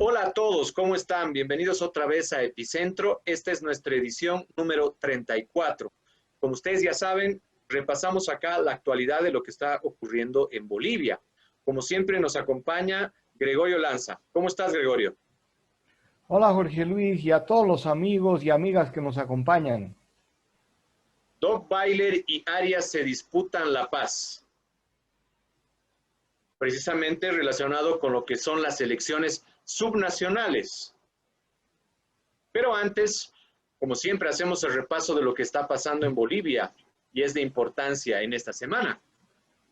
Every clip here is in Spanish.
Hola a todos, ¿cómo están? Bienvenidos otra vez a Epicentro. Esta es nuestra edición número 34. Como ustedes ya saben, repasamos acá la actualidad de lo que está ocurriendo en Bolivia. Como siempre nos acompaña Gregorio Lanza. ¿Cómo estás, Gregorio? Hola Jorge Luis y a todos los amigos y amigas que nos acompañan. Doc Bailer y Arias se disputan la paz, precisamente relacionado con lo que son las elecciones subnacionales. Pero antes, como siempre, hacemos el repaso de lo que está pasando en Bolivia y es de importancia en esta semana.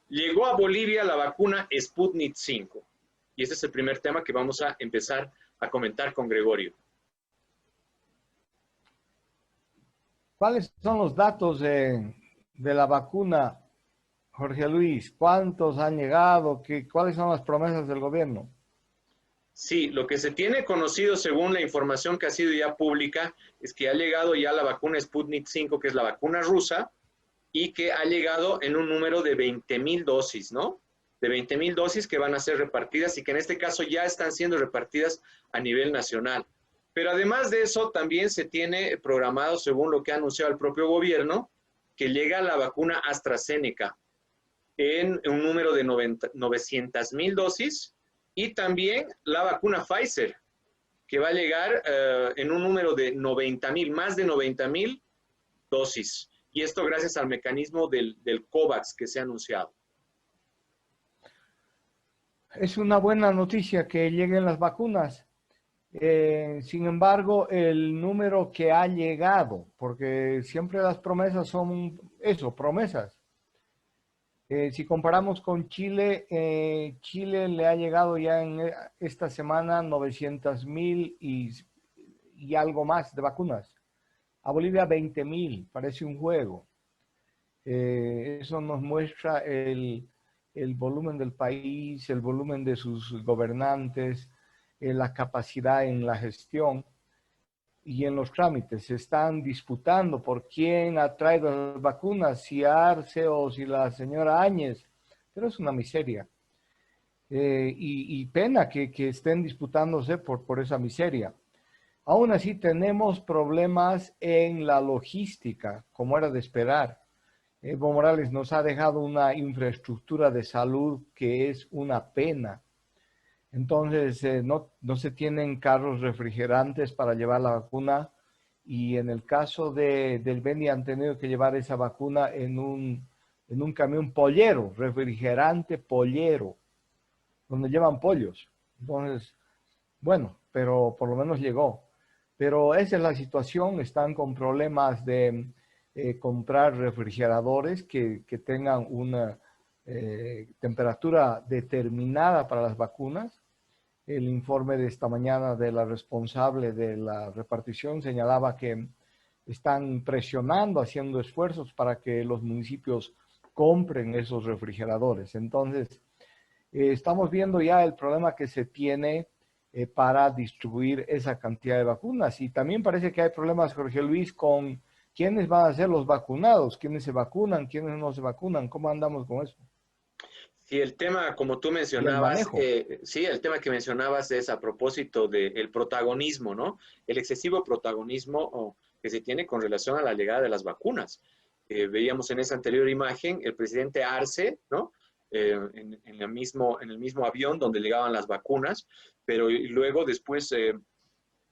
Llegó a Bolivia la vacuna Sputnik 5 y ese es el primer tema que vamos a empezar a comentar con Gregorio. ¿Cuáles son los datos de la vacuna, Jorge Luis? ¿Cuántos han llegado? ¿Cuáles son las promesas del gobierno? Sí, lo que se tiene conocido según la información que ha sido ya pública es que ha llegado ya la vacuna Sputnik 5, que es la vacuna rusa, y que ha llegado en un número de 20,000 dosis, ¿no? De 20,000 dosis que van a ser repartidas y que en este caso ya están siendo repartidas a nivel nacional. Pero además de eso, también se tiene programado, según lo que ha anunciado el propio gobierno, que llega la vacuna AstraZeneca en un número de 900,000 dosis y también la vacuna Pfizer, que va a llegar en un número de 90,000, más de 90,000 dosis. Y esto gracias al mecanismo del COVAX que se ha anunciado. Es una buena noticia que lleguen las vacunas. Sin embargo, el número que ha llegado, porque siempre las promesas son eso, promesas. Si comparamos con Chile, Chile le ha llegado ya en esta semana 900,000 y algo más de vacunas. A Bolivia 20,000, parece un juego. Eso nos muestra el volumen del país, el volumen de sus gobernantes, la capacidad en la gestión y en los trámites. Se están disputando por quién ha traído las vacunas, si Arce o si la señora Áñez, pero es una miseria. Y pena que estén disputándose por esa miseria. Aún así tenemos problemas en la logística, como era de esperar. Evo Morales nos ha dejado una infraestructura de salud que es una pena. Entonces, no se tienen carros refrigerantes para llevar la vacuna y en el caso del Beni han tenido que llevar esa vacuna en un camión pollero, refrigerante pollero, donde llevan pollos. Entonces, bueno, pero por lo menos llegó. Pero esa es la situación, están con problemas de comprar refrigeradores que tengan una temperatura determinada para las vacunas. El informe de esta mañana de la responsable de la repartición señalaba que están presionando, haciendo esfuerzos para que los municipios compren esos refrigeradores. Entonces, estamos viendo ya el problema que se tiene para distribuir esa cantidad de vacunas. Y también parece que hay problemas, Jorge Luis, con quiénes van a ser los vacunados, quiénes se vacunan, quiénes no se vacunan, ¿cómo andamos con eso? Sí, el tema, como tú Y el mencionabas, manejo. sí, el tema que mencionabas es a propósito del protagonismo, ¿no? El excesivo protagonismo que se tiene con relación a la llegada de las vacunas. Veíamos en esa anterior imagen el presidente Arce, ¿no? En el mismo avión donde llegaban las vacunas, pero luego después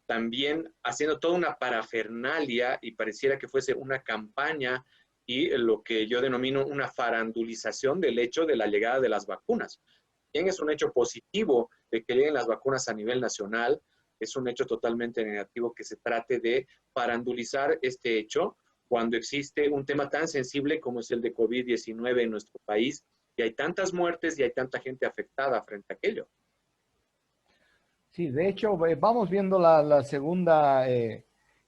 también haciendo toda una parafernalia y pareciera que fuese una campaña y lo que yo denomino una farandulización del hecho de la llegada de las vacunas. Bien, es un hecho positivo de que lleguen las vacunas a nivel nacional, es un hecho totalmente negativo que se trate de farandulizar este hecho cuando existe un tema tan sensible como es el de COVID-19 en nuestro país y hay tantas muertes y hay tanta gente afectada frente a aquello. Sí, de hecho, vamos viendo la segunda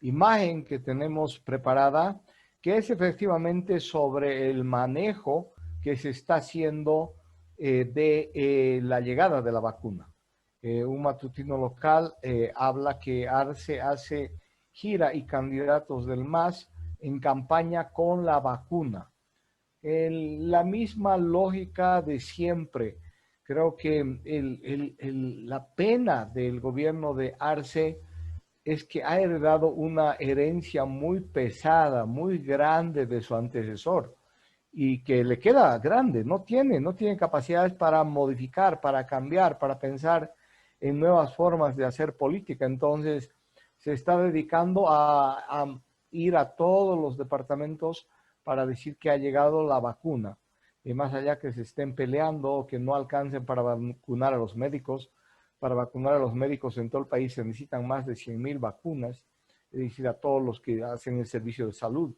imagen que tenemos preparada, que es efectivamente sobre el manejo que se está haciendo de la llegada de la vacuna. Un matutino local habla que Arce hace gira y candidatos del MAS en campaña con la vacuna. La misma lógica de siempre, Creo que la pena del gobierno de Arce es que ha heredado una herencia muy pesada, muy grande de su antecesor y que le queda grande, no tiene capacidades para modificar, para cambiar, para pensar en nuevas formas de hacer política. Entonces, se está dedicando a ir a todos los departamentos para decir que ha llegado la vacuna. Y más allá que se estén peleando o que no alcancen para vacunar a los médicos, para vacunar a los médicos en todo el país se necesitan más de 100,000 vacunas, es decir, a todos los que hacen el servicio de salud,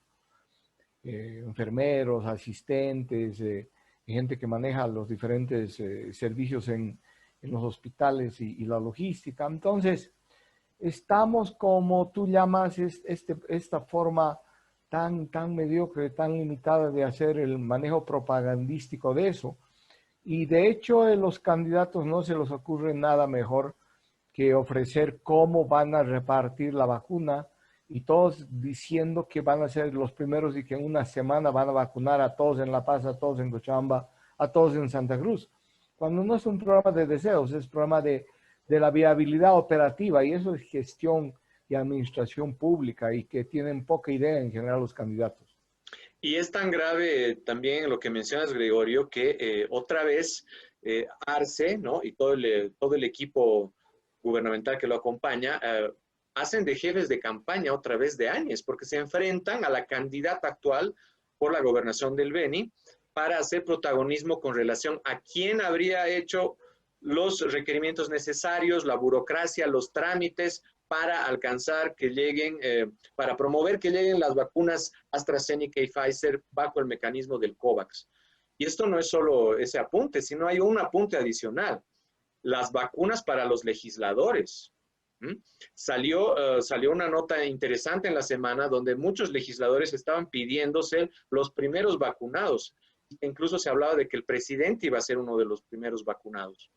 enfermeros, asistentes, gente que maneja los diferentes servicios en los hospitales y la logística. Entonces, estamos como tú llamas esta forma tan mediocre, tan limitada de hacer el manejo propagandístico de eso. Y de hecho, a los candidatos no se les ocurre nada mejor que ofrecer cómo van a repartir la vacuna y todos diciendo que van a ser los primeros y que en una semana van a vacunar a todos en La Paz, a todos en Cochabamba, a todos en Santa Cruz. Cuando no es un programa de deseos, es un programa de la viabilidad operativa y eso es gestión y administración pública y que tienen poca idea en general los candidatos. Y es tan grave también lo que mencionas, Gregorio, que otra vez Arce, ¿no? Y todo el equipo gubernamental que lo acompaña, hacen de jefes de campaña otra vez de Áñez, porque se enfrentan a la candidata actual por la gobernación del Beni para hacer protagonismo con relación a quién habría hecho los requerimientos necesarios, la burocracia, los trámites para alcanzar que lleguen, para promover que lleguen las vacunas AstraZeneca y Pfizer bajo el mecanismo del COVAX. Y esto no es solo ese apunte, sino hay un apunte adicional, las vacunas para los legisladores. Salió una nota interesante en la semana donde muchos legisladores estaban pidiendo ser los primeros vacunados. Incluso se hablaba de que el presidente iba a ser uno de los primeros vacunados.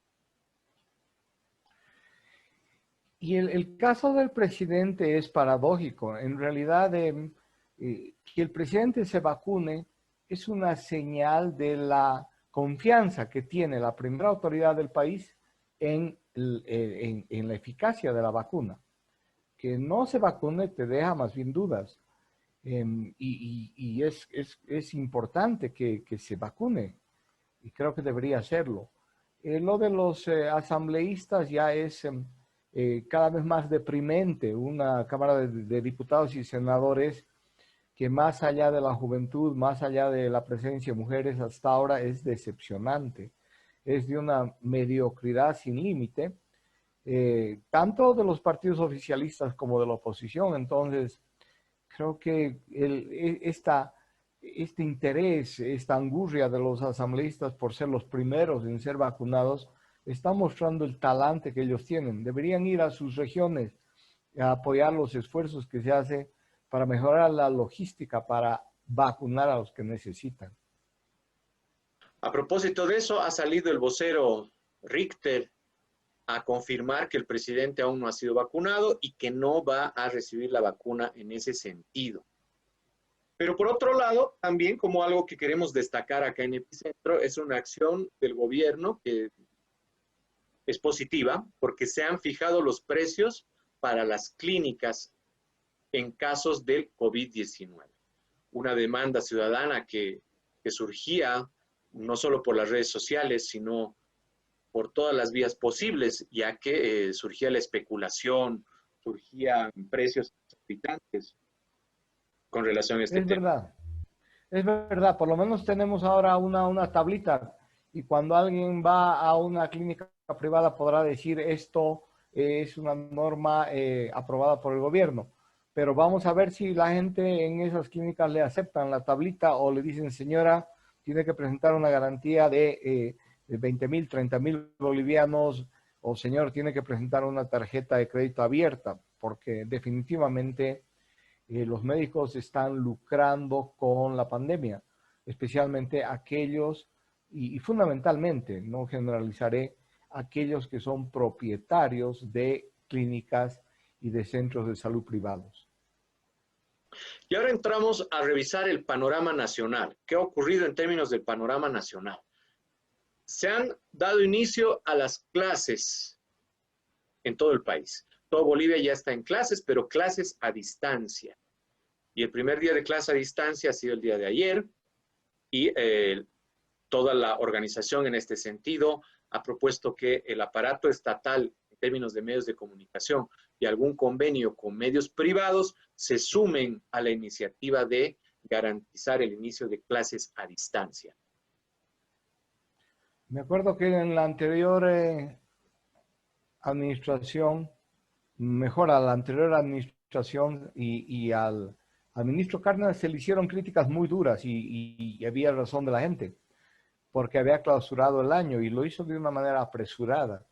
Y el caso del presidente es paradójico. En realidad, que el presidente se vacune es una señal de la confianza que tiene la primera autoridad del país en la eficacia de la vacuna. Que no se vacune te deja más bien dudas. Y es importante que se vacune. Y creo que debería hacerlo. Lo de los asambleístas ya es cada vez más deprimente. Una Cámara de Diputados y Senadores que más allá de la juventud, más allá de la presencia de mujeres hasta ahora es decepcionante. Es de una mediocridad sin límite, tanto de los partidos oficialistas como de la oposición. Entonces, creo que este interés, esta angurria de los asambleístas por ser los primeros en ser vacunados, está mostrando el talante que ellos tienen. Deberían ir a sus regiones a apoyar los esfuerzos que se hacen para mejorar la logística, para vacunar a los que necesitan. A propósito de eso, ha salido el vocero Richter a confirmar que el presidente aún no ha sido vacunado y que no va a recibir la vacuna en ese sentido. Pero por otro lado, también como algo que queremos destacar acá en Epicentro, es una acción del gobierno que es positiva porque se han fijado los precios para las clínicas en casos del COVID-19. Una demanda ciudadana que surgía no solo por las redes sociales, sino por todas las vías posibles, ya que surgía la especulación, surgían precios exorbitantes con relación a este tema. Es verdad, por lo menos tenemos ahora una tablita y cuando alguien va a una clínica privada podrá decir esto es una norma aprobada por el gobierno. Pero vamos a ver si la gente en esas clínicas le aceptan la tablita o le dicen, señora, tiene que presentar una garantía de 20,000, 30,000 bolivianos, o señor, tiene que presentar una tarjeta de crédito abierta, porque definitivamente los médicos están lucrando con la pandemia, especialmente aquellos, y fundamentalmente, no generalizaré, aquellos que son propietarios de clínicas y de centros de salud privados. Y ahora entramos a revisar el panorama nacional. ¿Qué ha ocurrido en términos del panorama nacional? se han dado inicio a las clases en todo el país. Todo Bolivia ya está en clases, pero clases a distancia. Y el primer día de clase a distancia ha sido el día de ayer y toda la organización en este sentido ha propuesto que el aparato estatal en términos de medios de comunicación y algún convenio con medios privados se sumen a la iniciativa de garantizar el inicio de clases a distancia. Me acuerdo que en la anterior administración, mejor a la anterior administración y al ministro Cárdenas se le hicieron críticas muy duras y había razón de la gente, porque había clausurado el año y lo hizo de una manera apresurada.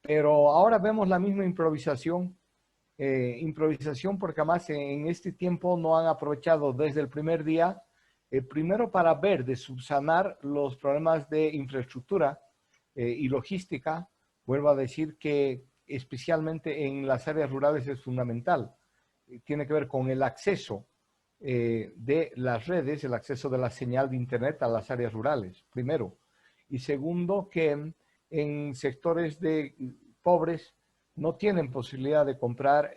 Pero ahora vemos la misma improvisación, porque además en este tiempo no han aprovechado desde el primer día, primero para ver de subsanar los problemas de infraestructura y logística. Vuelvo a decir que especialmente en las áreas rurales es fundamental. Tiene que ver con el acceso de las redes, el acceso de la señal de Internet a las áreas rurales, primero. Y segundo, que en sectores pobres no tienen posibilidad de comprar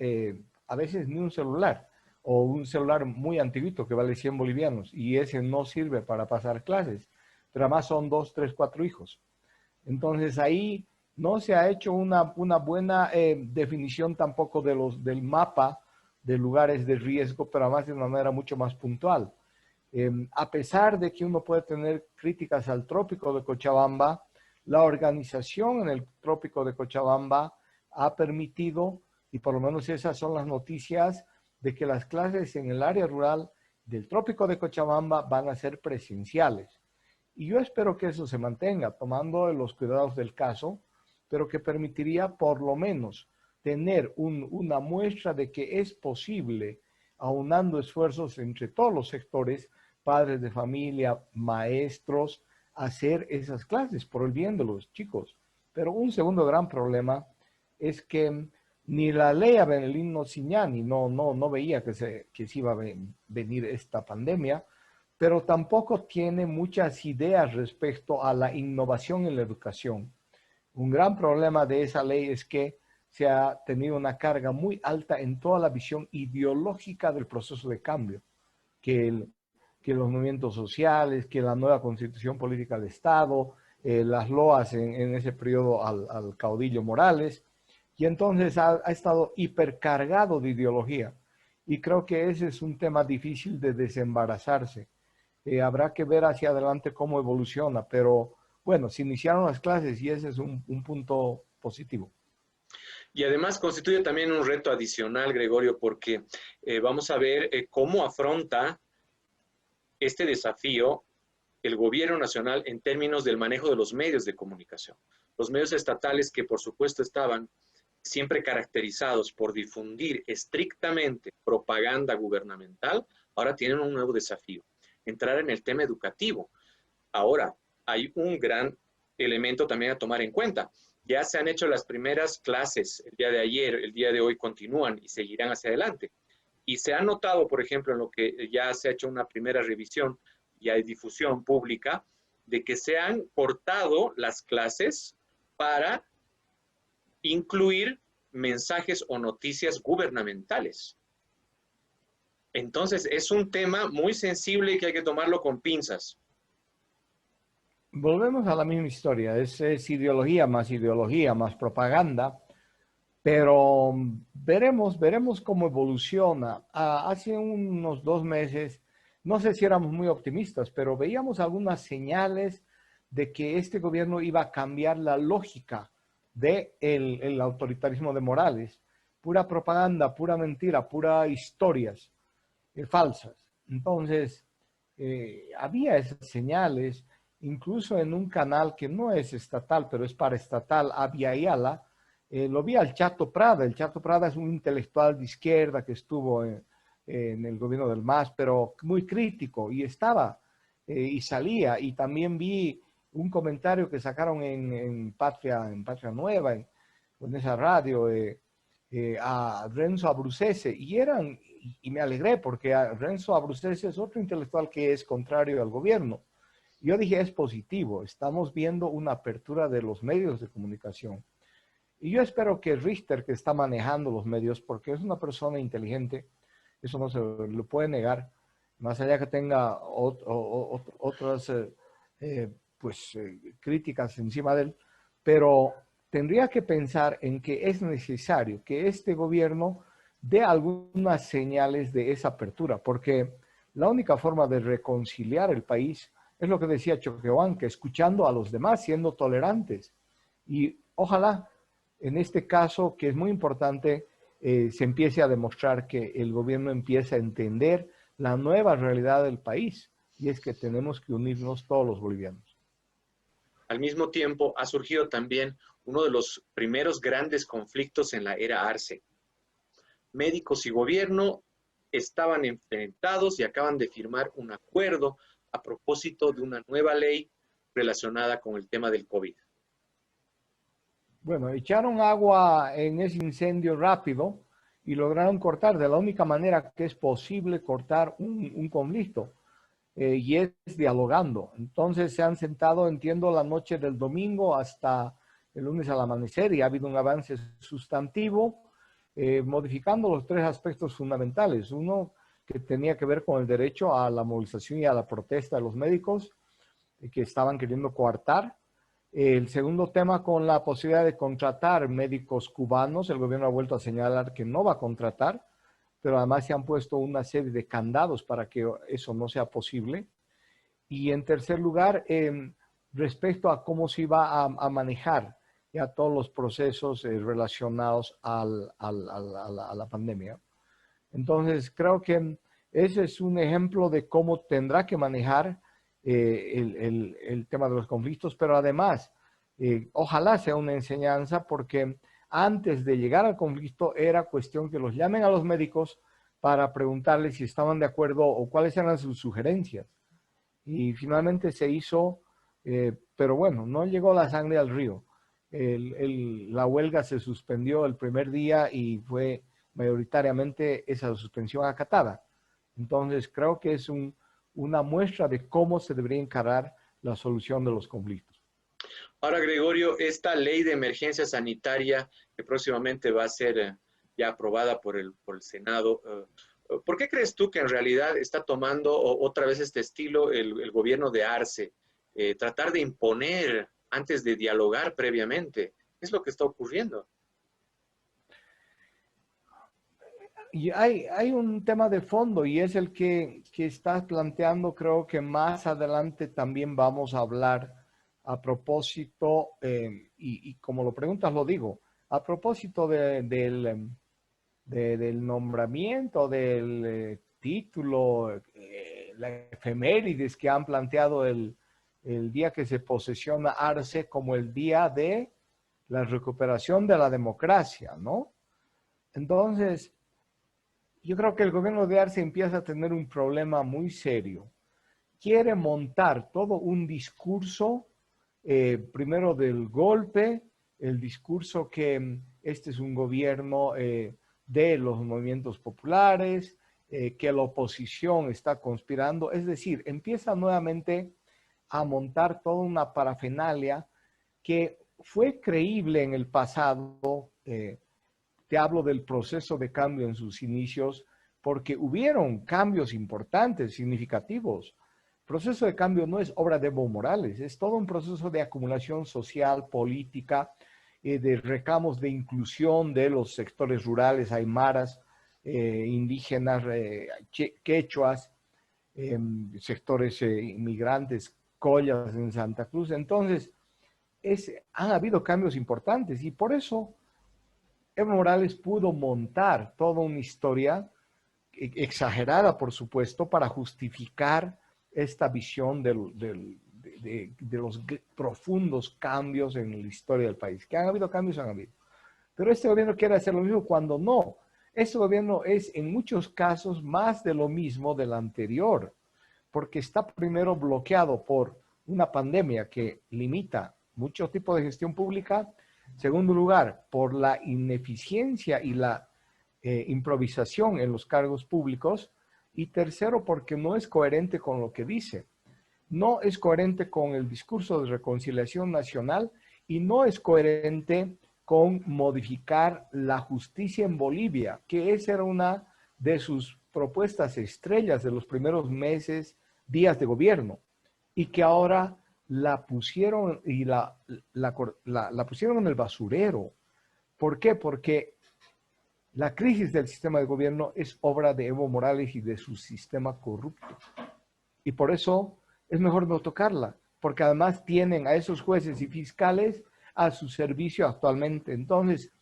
a veces ni un celular o un celular muy antiguito que vale 100 bolivianos y ese no sirve para pasar clases, pero además son 2, 3, 4 hijos. Entonces ahí no se ha hecho una buena definición tampoco del mapa de lugares de riesgo, pero además de una manera mucho más puntual. A pesar de que uno puede tener críticas al trópico de Cochabamba, la organización en el trópico de Cochabamba ha permitido, y por lo menos esas son las noticias, de que las clases en el área rural del trópico de Cochabamba van a ser presenciales. Y yo espero que eso se mantenga, tomando los cuidados del caso, pero que permitiría por lo menos tener una muestra de que es posible, aunando esfuerzos entre todos los sectores, padres de familia, maestros, hacer esas clases por el bien de los chicos. Pero un segundo gran problema es que ni la ley Abelino Siñani no veía que se iba a venir esta pandemia, pero tampoco tiene muchas ideas respecto a la innovación en la educación. Un gran problema de esa ley es que se ha tenido una carga muy alta en toda la visión ideológica del proceso de cambio, que los movimientos sociales, que la nueva constitución política del Estado, las loas en ese periodo al caudillo Morales, y entonces ha estado hipercargado de ideología. Y creo que ese es un tema difícil de desembarazarse. Habrá que ver hacia adelante cómo evoluciona, pero bueno, se iniciaron las clases y ese es un punto positivo. Y además constituye también un reto adicional, Gregorio, porque vamos a ver cómo afronta este desafío el gobierno nacional en términos del manejo de los medios de comunicación. Los medios estatales que por supuesto estaban siempre caracterizados por difundir estrictamente propaganda gubernamental, ahora tienen un nuevo desafío, entrar en el tema educativo. Ahora, hay un gran elemento también a tomar en cuenta. Ya se han hecho las primeras clases el día de ayer, el día de hoy continúan y seguirán hacia adelante. Y se ha notado, por ejemplo, en lo que ya se ha hecho una primera revisión y hay difusión pública, de que se han cortado las clases para incluir mensajes o noticias gubernamentales. Entonces, es un tema muy sensible y que hay que tomarlo con pinzas. Volvemos a la misma historia, es ideología más propaganda, pero veremos cómo evoluciona. Hace unos 2 meses, no sé si éramos muy optimistas, pero veíamos algunas señales de que este gobierno iba a cambiar la lógica del autoritarismo de Morales. Pura propaganda, pura mentira, pura historias falsas. Entonces, había esas señales. Incluso en un canal que no es estatal, pero es paraestatal, Avia Yala, lo vi al Chato Prada. El Chato Prada es un intelectual de izquierda que estuvo en el gobierno del MAS, pero muy crítico, y estaba, y salía. Y también vi un comentario que sacaron en Patria Nueva, en esa radio, a Renzo Abruzzese, y me alegré porque Renzo Abruzzese es otro intelectual que es contrario al gobierno. Yo dije, es positivo, estamos viendo una apertura de los medios de comunicación. Y yo espero que Richter, que está manejando los medios, porque es una persona inteligente, eso no se lo puede negar, más allá que tenga otras críticas encima de él, pero tendría que pensar en que es necesario que este gobierno dé algunas señales de esa apertura, porque la única forma de reconciliar el país es lo que decía Choquehuanca, escuchando a los demás, siendo tolerantes. Y ojalá, en este caso, que es muy importante, se empiece a demostrar que el gobierno empieza a entender la nueva realidad del país, y es que tenemos que unirnos todos los bolivianos. Al mismo tiempo, ha surgido también uno de los primeros grandes conflictos en la era Arce. Médicos y gobierno estaban enfrentados y acaban de firmar un acuerdo a propósito de una nueva ley relacionada con el tema del COVID. Bueno, echaron agua en ese incendio rápido y lograron cortar de la única manera que es posible cortar un conflicto, y es dialogando. Entonces se han sentado, entiendo, la noche del domingo hasta el lunes al amanecer y ha habido un avance sustantivo, modificando los tres aspectos fundamentales. Uno, que tenía que ver con el derecho a la movilización y a la protesta de los médicos, que estaban queriendo coartar. El segundo tema, con la posibilidad de contratar médicos cubanos. El gobierno ha vuelto a señalar que no va a contratar, pero además se han puesto una serie de candados para que eso no sea posible. Y en tercer lugar, respecto a cómo se iba a manejar ya todos los procesos relacionados a la pandemia. Entonces, creo que ese es un ejemplo de cómo tendrá que manejar el tema de los conflictos, pero además, ojalá sea una enseñanza, porque antes de llegar al conflicto era cuestión que los llamen a los médicos para preguntarles si estaban de acuerdo o cuáles eran sus sugerencias. Y finalmente se hizo, pero bueno, no llegó la sangre al río. La huelga se suspendió el primer día y fue mayoritariamente esa suspensión acatada. Entonces, creo que es una muestra de cómo se debería encarar la solución de los conflictos. Ahora, Gregorio, esta ley de emergencia sanitaria que próximamente va a ser ya aprobada por el Senado, ¿por qué crees tú que en realidad está tomando otra vez este estilo el gobierno de Arce? Tratar de imponer antes de dialogar previamente. ¿Qué es lo que está ocurriendo? Y hay un tema de fondo, y es el que estás planteando. Creo que más adelante también vamos a hablar a propósito, y como lo preguntas, lo digo, a propósito del nombramiento, del título, la efemérides que han planteado el día que se posesiona Arce como el día de la recuperación de la democracia, ¿no? Entonces, yo creo que el gobierno de Arce empieza a tener un problema muy serio. Quiere montar todo un discurso, primero del golpe, el discurso que este es un gobierno de los movimientos populares, que la oposición está conspirando. Es decir, empieza nuevamente a montar toda una parafernalia que fue creíble en el pasado. Te hablo del proceso de cambio en sus inicios, porque hubieron cambios importantes, significativos. El proceso de cambio no es obra de Evo Morales, es todo un proceso de acumulación social, política, de reclamos de inclusión de los sectores rurales, aymaras, indígenas, quechuas, sectores inmigrantes, collas en Santa Cruz. Entonces, han habido cambios importantes, y por eso Evo Morales pudo montar toda una historia exagerada, por supuesto, para justificar esta visión de los profundos cambios en la historia del país. Que han habido cambios, han habido. Pero este gobierno quiere hacer lo mismo cuando no. Este gobierno es en muchos casos más de lo mismo del anterior, porque está primero bloqueado por una pandemia que limita muchos tipos de gestión pública. Segundo lugar, por la ineficiencia y la improvisación en los cargos públicos. Y tercero, porque no es coherente con lo que dice. no es coherente con el discurso de reconciliación nacional y no es coherente con modificar la justicia en Bolivia, que esa era una de sus propuestas estrellas de los primeros meses, días de gobierno, y que ahora la pusieron y la pusieron en el basurero. ¿Por qué? Porque la crisis del sistema de gobierno es obra de Evo Morales y de su sistema corrupto. Y por eso es mejor no tocarla, porque además tienen a esos jueces y fiscales a su servicio actualmente. Entonces,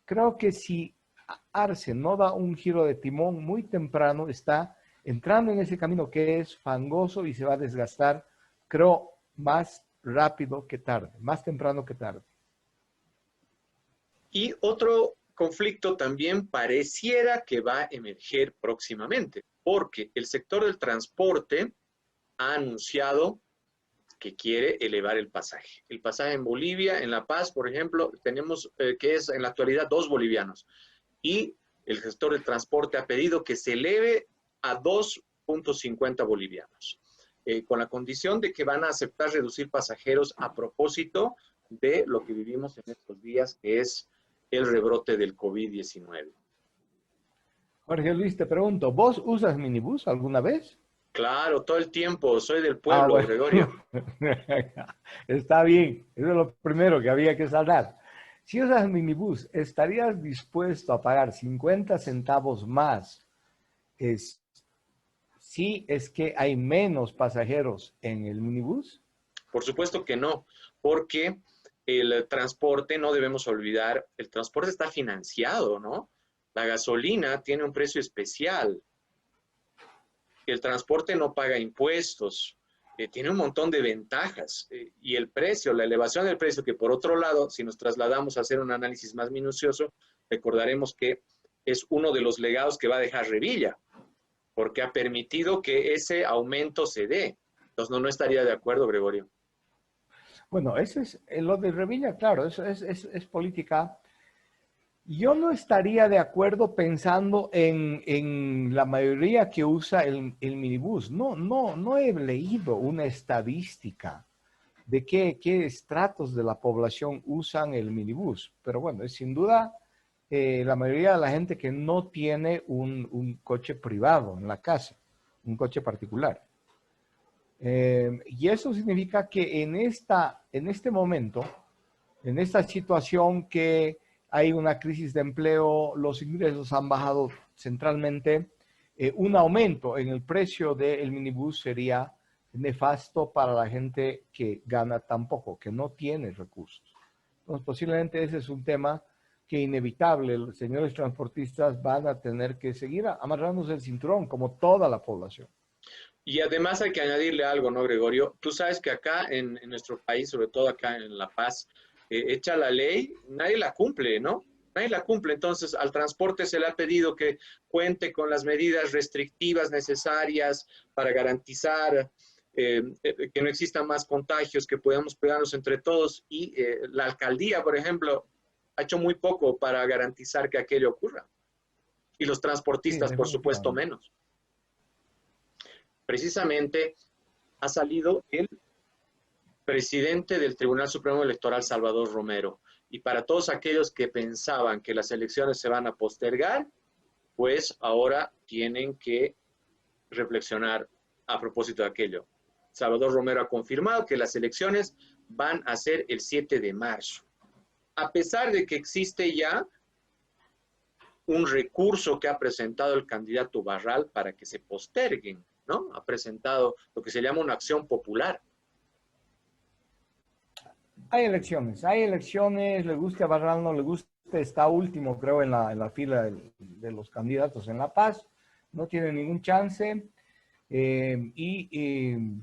creo que si Arce no da un giro de timón muy temprano, está entrando en ese camino que es fangoso y se va a desgastar, creo, más rápido que tarde, más temprano que tarde. Y otro conflicto también pareciera que va a emerger próximamente, porque el sector del transporte ha anunciado que quiere elevar el pasaje. El pasaje en Bolivia, en La Paz, por ejemplo, tenemos que es en la actualidad 2 bolivianos. Y el gestor del transporte ha pedido que se eleve a 2.50 bolivianos, con la condición de que van a aceptar reducir pasajeros a propósito de lo que vivimos en estos días, que es el rebrote del COVID-19. Jorge Luis, te pregunto, ¿vos usas minibús alguna vez? Claro, todo el tiempo, soy del Ah, pueblo, bueno. Gregorio. Está bien, eso es lo primero que había que saldar. Si usas minibús, ¿estarías dispuesto a pagar 50 centavos más si es que hay menos pasajeros en el minibús? Por supuesto que no, porque el transporte, no debemos olvidar, el transporte está financiado, ¿no? La gasolina tiene un precio especial, el transporte no paga impuestos, tiene un montón de ventajas y el precio, la elevación del precio, que por otro lado, si nos trasladamos a hacer un análisis más minucioso, recordaremos que es uno de los legados que va a dejar Revilla, porque ha permitido que ese aumento se dé. Entonces, no estaría de acuerdo, Gregorio. Bueno, eso es lo de Revilla, claro, eso es política. Yo no estaría de acuerdo pensando en la mayoría que usa el minibús. No he leído una estadística de qué estratos de la población usan el minibús. Pero bueno, es sin duda la mayoría de la gente que no tiene un coche privado en la casa, un coche particular. Y eso significa que en este momento, en esta situación que hay una crisis de empleo, los ingresos han bajado centralmente, un aumento en el precio del minibús sería nefasto para la gente que gana tan poco, que no tiene recursos. Entonces, posiblemente ese es un tema que inevitable los señores transportistas van a tener que seguir amarrándose el cinturón, como toda la población. Y además hay que añadirle algo, ¿no, Gregorio? Tú sabes que acá en nuestro país, sobre todo acá en La Paz, echa la ley, nadie la cumple, ¿no? Nadie la cumple. Entonces, al transporte se le ha pedido que cuente con las medidas restrictivas necesarias para garantizar que no existan más contagios, que podamos cuidarnos entre todos. Y la alcaldía, por ejemplo, ha hecho muy poco para garantizar que aquello ocurra. Y los Sí, transportistas, por supuesto, definitivamente. menos. Precisamente ha salido el presidente del Tribunal Supremo Electoral, Salvador Romero. Y para todos aquellos que pensaban que las elecciones se van a postergar, pues ahora tienen que reflexionar a propósito de aquello. Salvador Romero ha confirmado que las elecciones van a ser el 7 de marzo. A pesar de que existe ya un recurso que ha presentado el candidato Barral para que se posterguen, ¿no? Ha presentado lo que se llama una acción popular. Hay elecciones, le guste a Barral, no le guste, está último, creo, en la fila de los candidatos en La Paz, no tiene ningún chance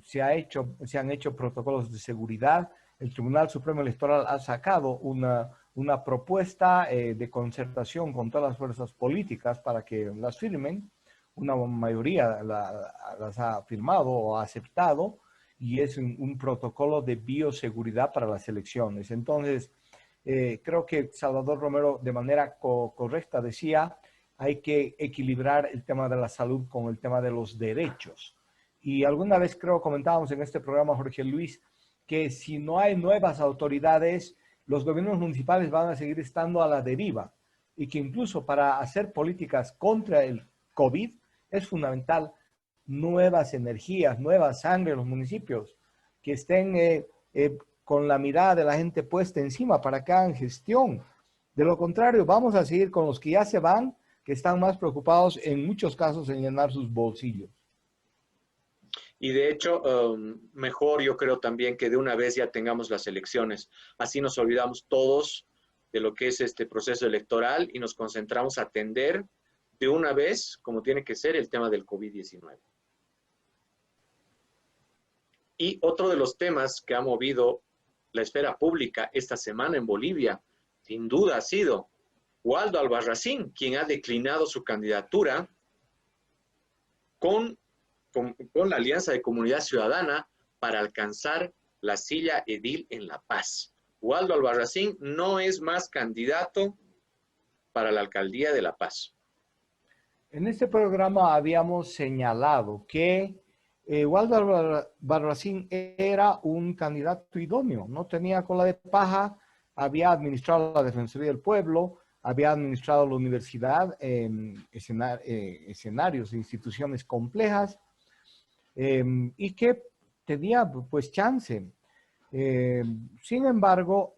se han hecho protocolos de seguridad. El Tribunal Supremo Electoral ha sacado una propuesta de concertación con todas las fuerzas políticas para que las firmen. Una mayoría las ha firmado o ha aceptado y es un protocolo de bioseguridad para las elecciones. Entonces, creo que Salvador Romero de manera correcta decía, hay que equilibrar el tema de la salud con el tema de los derechos. Y alguna vez creo comentábamos en este programa, Jorge Luis, que si no hay nuevas autoridades, los gobiernos municipales van a seguir estando a la deriva y que incluso para hacer políticas contra el COVID es fundamental nuevas energías, nueva sangre en los municipios, que estén con la mirada de la gente puesta encima para que hagan gestión. De lo contrario, vamos a seguir con los que ya se van, que están más preocupados en muchos casos en llenar sus bolsillos. Y de hecho, mejor yo creo también que de una vez ya tengamos las elecciones. Así nos olvidamos todos de lo que es este proceso electoral y nos concentramos a atender de una vez, como tiene que ser, el tema del COVID-19. Y otro de los temas que ha movido la esfera pública esta semana en Bolivia, sin duda ha sido Waldo Albarracín, quien ha declinado su candidatura con la Alianza de Comunidad Ciudadana para alcanzar la silla edil en La Paz. Waldo Albarracín no es más candidato para la alcaldía de La Paz. En este programa habíamos señalado que Waldo Albarracín era un candidato idóneo, no tenía cola de paja, había administrado la Defensoría del Pueblo, había administrado la universidad, escenarios de instituciones complejas, y que tenía pues chance. Sin embargo,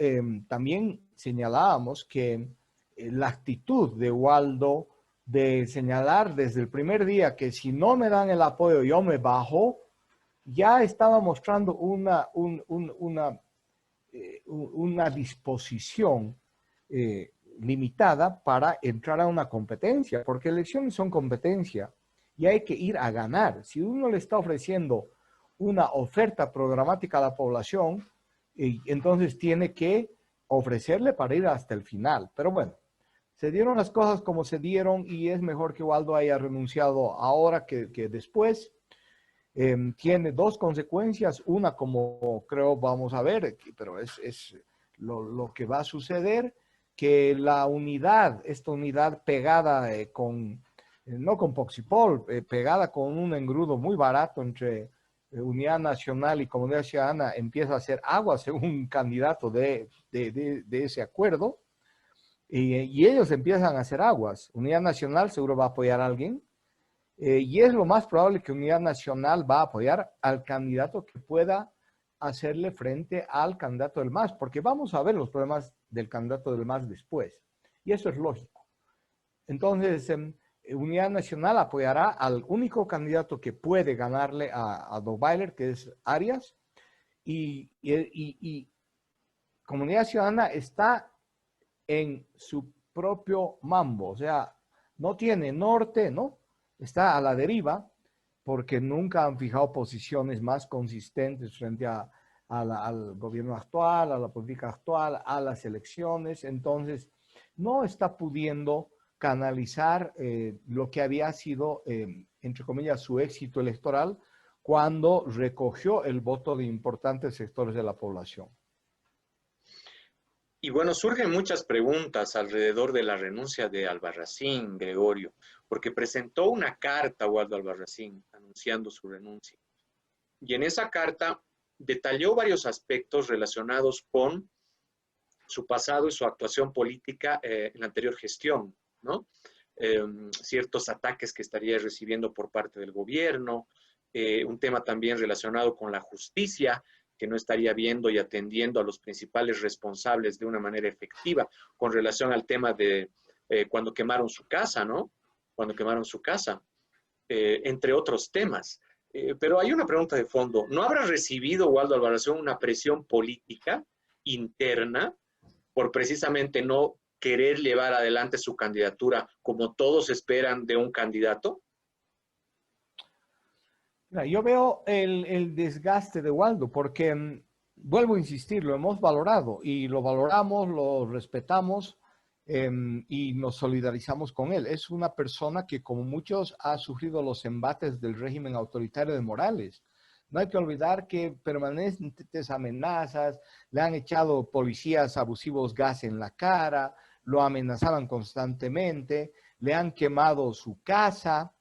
también señalábamos que la actitud de Waldo de señalar desde el primer día que si no me dan el apoyo yo me bajo, ya estaba mostrando una disposición limitada para entrar a una competencia, porque elecciones son competencia y hay que ir a ganar. Si uno le está ofreciendo una oferta programática a la población, entonces tiene que ofrecerle para ir hasta el final. Pero bueno, se dieron las cosas como se dieron y es mejor que Waldo haya renunciado ahora que después. Tiene dos consecuencias. Una, como creo vamos a ver, pero es lo que va a suceder, que la unidad, esta unidad pegada no con Poxipol, pegada con un engrudo muy barato entre Unidad Nacional y Comunidad Ciudadana, empieza a hacer agua según un candidato de ese acuerdo. Y ellos empiezan a hacer aguas. Unidad Nacional seguro va a apoyar a alguien. Y es lo más probable que Unidad Nacional va a apoyar al candidato que pueda hacerle frente al candidato del MAS, porque vamos a ver los problemas del candidato del MAS después. Y eso es lógico. Entonces, Unidad Nacional apoyará al único candidato que puede ganarle a Doweiler, que es Arias. Y Comunidad Ciudadana está en su propio mambo, o sea, no tiene norte, ¿no? Está a la deriva porque nunca han fijado posiciones más consistentes frente al gobierno actual, a la política actual, a las elecciones. Entonces, no está pudiendo canalizar lo que había sido, entre comillas, su éxito electoral cuando recogió el voto de importantes sectores de la población. Y bueno, surgen muchas preguntas alrededor de la renuncia de Albarracín, Gregorio, porque presentó una carta a Waldo Albarracín anunciando su renuncia. Y en esa carta detalló varios aspectos relacionados con su pasado y su actuación política en la anterior gestión, ¿no? Ciertos ataques que estaría recibiendo por parte del gobierno, un tema también relacionado con la justicia, que no estaría viendo y atendiendo a los principales responsables de una manera efectiva con relación al tema de cuando quemaron su casa, ¿no? Cuando quemaron su casa, entre otros temas. Pero hay una pregunta de fondo. ¿No habrá recibido Waldo Albarracín una presión política interna por precisamente no querer llevar adelante su candidatura como todos esperan de un candidato? Yo veo el desgaste de Waldo porque, vuelvo a insistir, lo hemos valorado y lo valoramos, lo respetamos y nos solidarizamos con él. Es una persona que, como muchos, ha sufrido los embates del régimen autoritario de Morales. No hay que olvidar que permanentes amenazas, le han echado policías abusivos gas en la cara, lo amenazaban constantemente, le han quemado su casa,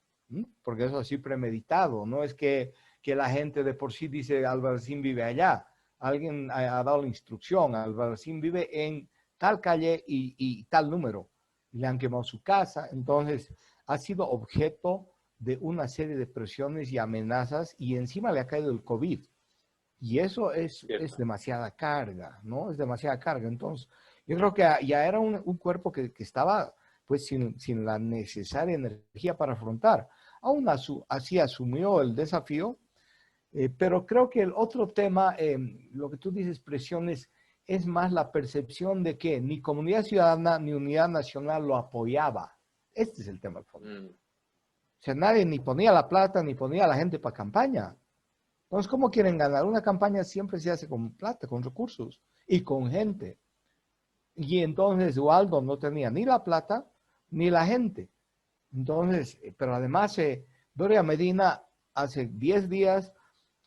porque eso así premeditado, no es que que la gente de por sí dice Albarracín vive allá. Alguien ha dado la instrucción, Albarracín vive en tal calle y tal número. Le han quemado su casa. Entonces, ha sido objeto de una serie de presiones y amenazas y encima le ha caído el COVID. Y eso es Cierto. demasiada carga, ¿no? Es demasiada carga. Entonces, yo creo que ya era un cuerpo que estaba pues sin la necesaria energía para afrontar. Aún así asumió el desafío, pero creo que el otro tema, lo que tú dices, presiones, es más la percepción de que ni Comunidad Ciudadana ni Unidad Nacional lo apoyaba. Este es el tema al fondo. Mm. O sea, nadie ni ponía la plata ni ponía a la gente para campaña. Entonces, ¿cómo quieren ganar? Una campaña siempre se hace con plata, con recursos y con gente. Y entonces Waldo no tenía ni la plata ni la gente. Entonces, pero además, Doria Medina, hace 10 días,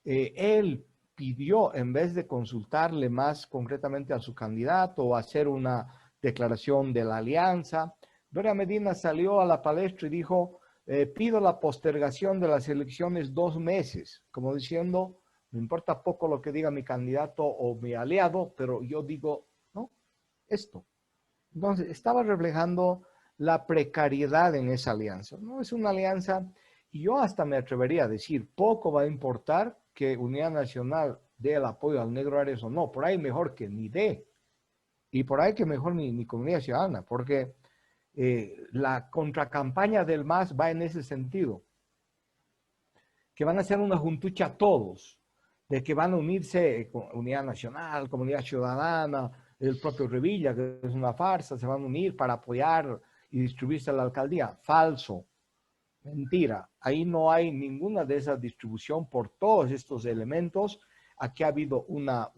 él pidió, en vez de consultarle más concretamente a su candidato o hacer una declaración de la alianza, Doria Medina salió a la palestra y dijo, pido la postergación de las elecciones 2 meses, como diciendo, me importa poco lo que diga mi candidato o mi aliado, pero yo digo, no, esto. Entonces, estaba reflejando la precariedad en esa alianza. No es una alianza, y yo hasta me atrevería a decir, poco va a importar que Unidad Nacional dé el apoyo al Negro Arias o no. Por ahí mejor que ni dé. Y por ahí que mejor ni Comunidad Ciudadana, porque la contracampaña del MAS va en ese sentido, que van a hacer una juntucha todos, de que van a unirse con Unidad Nacional, Comunidad Ciudadana, el propio Revilla, que es una farsa, se van a unir para apoyar y distribuirse a la alcaldía. Falso, mentira. Ahí no hay ninguna de esas distribución por todos estos elementos. Aquí ha habido una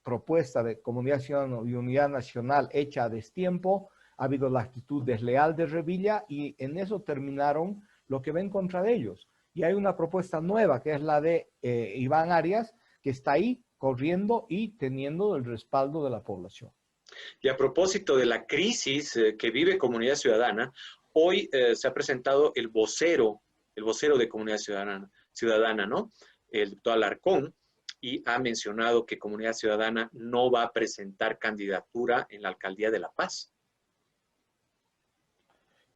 propuesta de Comunidad Ciudadana y Unidad Nacional hecha a destiempo, ha habido la actitud desleal de Revilla y en eso terminaron lo que va en contra de ellos. Y hay una propuesta nueva que es la de Iván Arias, que está ahí corriendo y teniendo el respaldo de la población. Y a propósito de la crisis que vive Comunidad Ciudadana, hoy se ha presentado el vocero de Comunidad Ciudadana, ¿no? El doctor Alarcón, y ha mencionado que Comunidad Ciudadana no va a presentar candidatura en la alcaldía de La Paz.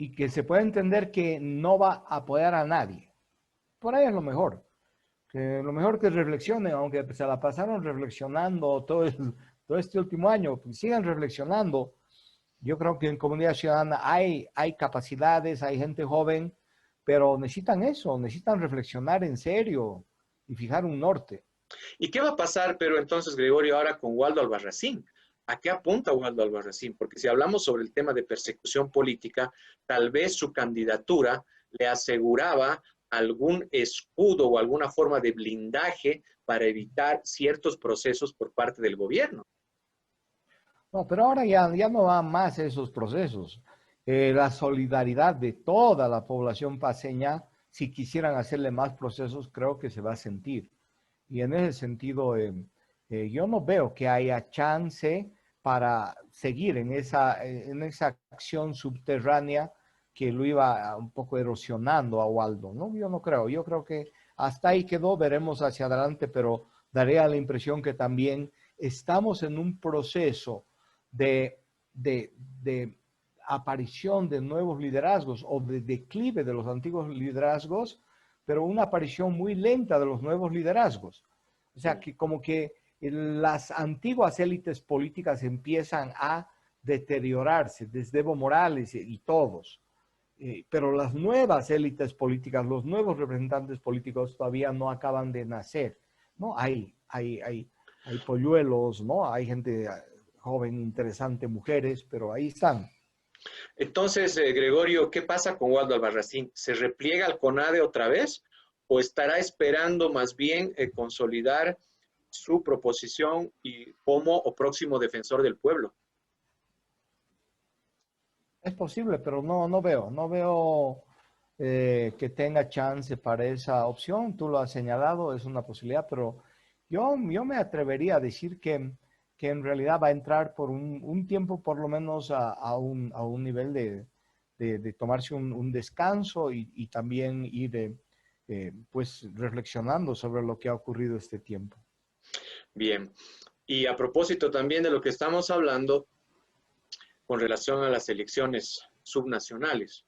Y que se puede entender que no va a apoyar a nadie. Por ahí es lo mejor. Que lo mejor que reflexionen, aunque se la pasaron reflexionando todo este último año, pues sigan reflexionando. Yo creo que en Comunidad Ciudadana hay capacidades, hay gente joven, pero necesitan eso, necesitan reflexionar en serio y fijar un norte. ¿Y qué va a pasar, pero entonces, Gregorio, ahora con Waldo Albarracín? ¿A qué apunta Waldo Albarracín? Porque si hablamos sobre el tema de persecución política, tal vez su candidatura le aseguraba algún escudo o alguna forma de blindaje para evitar ciertos procesos por parte del gobierno. No, pero ahora ya no van más esos procesos. La solidaridad de toda la población paseña, si quisieran hacerle más procesos, creo que se va a sentir. Y en ese sentido, yo no veo que haya chance para seguir en esa acción subterránea que lo iba un poco erosionando a Waldo, ¿no? Yo no creo, yo creo que hasta ahí quedó, veremos hacia adelante, pero daría la impresión que también estamos en un proceso de, de aparición de nuevos liderazgos o de declive de los antiguos liderazgos, pero una aparición muy lenta de los nuevos liderazgos. O sea, que como que las antiguas élites políticas empiezan a deteriorarse, desde Evo Morales y todos. Pero las nuevas élites políticas, los nuevos representantes políticos todavía no acaban de nacer, ¿no? Hay polluelos, ¿no? Hay gente joven, interesante, mujeres, pero ahí están. Entonces, Gregorio, ¿qué pasa con Waldo Albarracín? ¿Se repliega al CONADE otra vez o estará esperando más bien consolidar su proposición y como o próximo defensor del pueblo? Es posible, pero no veo que tenga chance para esa opción. Tú lo has señalado, es una posibilidad, pero yo me atrevería a decir que en realidad va a entrar por un tiempo por lo menos a un nivel de tomarse un descanso y también ir pues reflexionando sobre lo que ha ocurrido este tiempo. Bien, y a propósito también de lo que estamos hablando con relación a las elecciones subnacionales,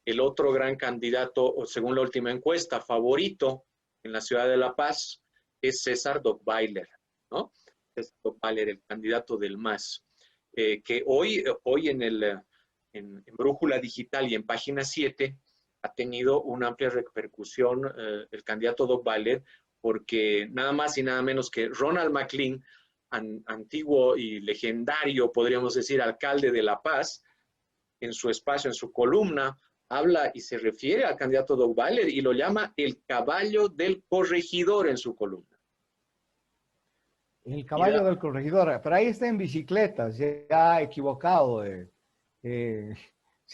el otro gran candidato, o según la última encuesta, favorito en la ciudad de La Paz es César Dockweiler, ¿no? César Dockweiler, el candidato del MAS, que hoy en Brújula Digital y en Página 7 ha tenido una amplia repercusión el candidato Dockweiler, porque nada más y nada menos que Ronald McLean, antiguo y legendario, podríamos decir, alcalde de La Paz, en su espacio, en su columna, habla y se refiere al candidato Dockweiler y lo llama el caballo del corregidor en su columna. El caballo del corregidor, pero ahí está en bicicleta, se ha equivocado. Se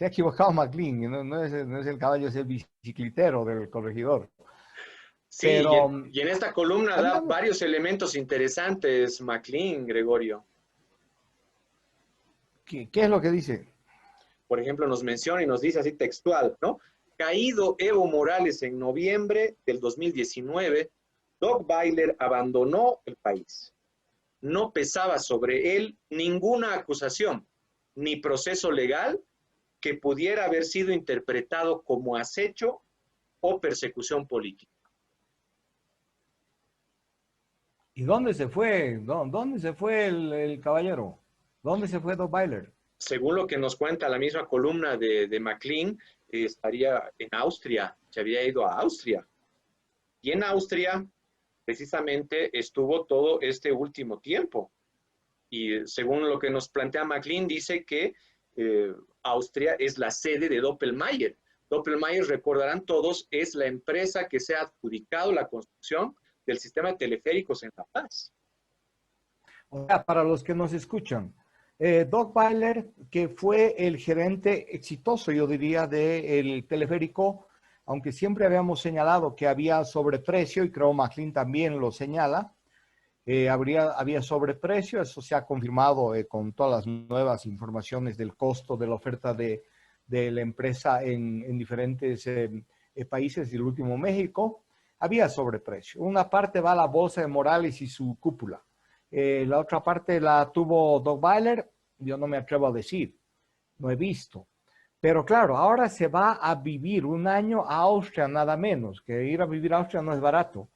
ha equivocado McLean, no es el caballo, es el bicicletero del corregidor. Sí, pero, y en esta columna da varios elementos interesantes, McLean, Gregorio. ¿Qué es lo que dice? Por ejemplo, nos menciona y nos dice así textual, ¿no? Caído Evo Morales en noviembre del 2019, Dockweiler abandonó el país. No pesaba sobre él ninguna acusación, ni proceso legal que pudiera haber sido interpretado como acecho o persecución política. ¿Y dónde se fue? ¿Dónde se fue el caballero? ¿Dónde se fue Dockweiler? Según lo que nos cuenta la misma columna de McLean, estaría en Austria, se había ido a Austria. Y en Austria, precisamente, estuvo todo este último tiempo. Y según lo que nos plantea McLean, dice que Austria es la sede de Doppelmayr. Doppelmayr, recordarán todos, es la empresa que se ha adjudicado la construcción del sistema de teleféricos en La Paz. O sea, para los que nos escuchan, Dockweiler, que fue el gerente exitoso, yo diría, del teleférico, aunque siempre habíamos señalado que había sobreprecio, y creo McLean también lo señala, había sobreprecio, eso se ha confirmado con todas las nuevas informaciones del costo de la oferta de la empresa en diferentes países, y el último México, había sobreprecio. Una parte va a la bolsa de Morales y su cúpula. La otra parte la tuvo Dockweiler, yo no me atrevo a decir, no he visto. Pero claro, ahora se va a vivir un año a Austria, nada menos, que ir a vivir a Austria no es barato.